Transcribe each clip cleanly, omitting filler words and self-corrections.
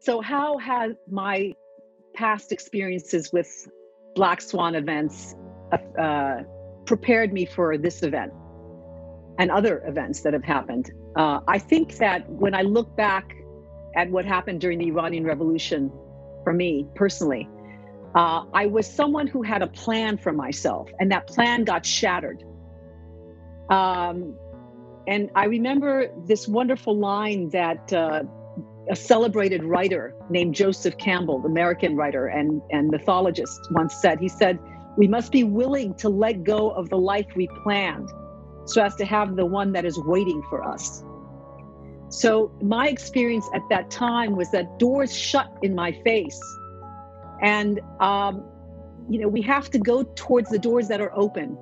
So how has my past experiences with Black Swan events prepared me for this event and other events that have happened? I think that when I look back at what happened during the Iranian Revolution, for me personally, I was someone who had a plan for myself, and that plan got shattered. And I remember this wonderful line that a celebrated writer named Joseph Campbell, the American writer and mythologist, once said. He said, "We must be willing to let go of the life we planned so as to have the one that is waiting for us." So my experience at that time was that doors shut in my face. And, we have to go towards the doors that are open.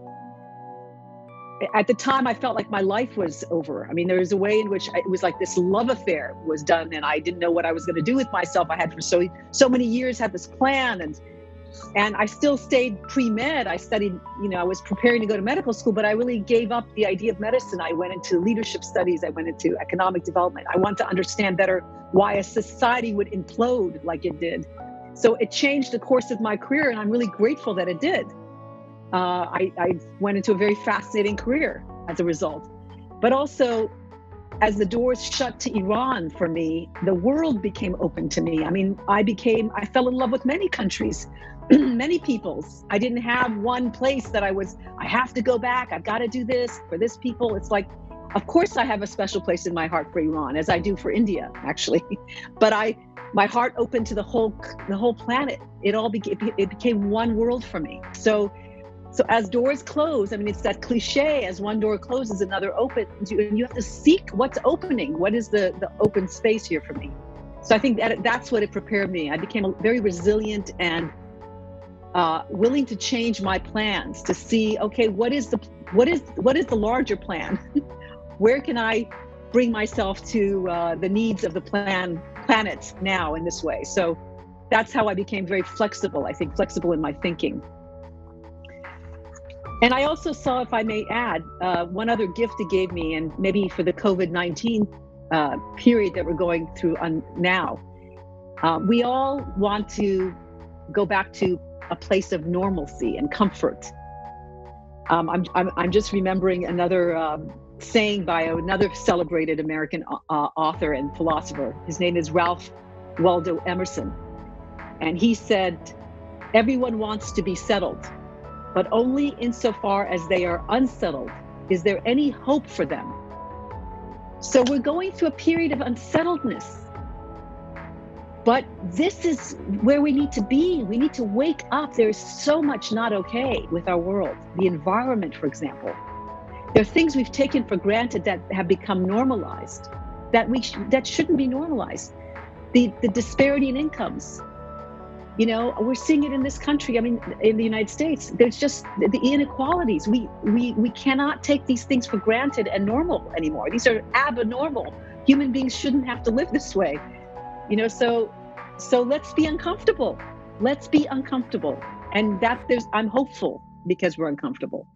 At the time, I felt like my life was over. I mean, there was a way in which it was like this love affair was done, and I didn't know what I was going to do with myself. I had for so many years had this plan, and I still stayed pre-med. I studied, I was preparing to go to medical school, but I really gave up the idea of medicine. I went into leadership studies. I went into economic development. I wanted to understand better why a society would implode like it did. So it changed the course of my career, and I'm really grateful that it did. I went into a very fascinating career as a result. But also, as the doors shut to Iran for me, the world became open to me. I mean, I fell in love with many countries, many peoples. I didn't have one place that I have to go back. I've got to do this for this people. It's like, of course I have a special place in my heart for Iran, as I do for India, actually. But my heart opened to the whole planet. It became one world for me. So as doors close, I mean, it's that cliche, as one door closes, another opens. You have to seek what's opening. What is the open space here for me? So I think that's what it prepared me. I became very resilient and willing to change my plans to see, okay, what is the larger plan? Where can I bring myself to the needs of the planet now in this way? So that's how I became very flexible, I think, flexible in my thinking. And I also saw, if I may add, one other gift it gave me, and maybe for the COVID-19 period that we're going through now, we all want to go back to a place of normalcy and comfort. I'm just remembering another saying by another celebrated American author and philosopher. His name is Ralph Waldo Emerson. And he said, "Everyone wants to be settled, but only insofar as they are unsettled is there any hope for them." So we're going through a period of unsettledness. But this is where we need to be. We need to wake up. There is so much not okay with our world. The environment, for example. There are things we've taken for granted that have become normalized, that shouldn't be normalized. The disparity in incomes. We're seeing it in this country. I mean, in the United States, there's just the inequalities. We cannot take these things for granted and normal anymore. These are abnormal. Human beings shouldn't have to live this way. So let's be uncomfortable. Let's be uncomfortable. And I'm hopeful because we're uncomfortable.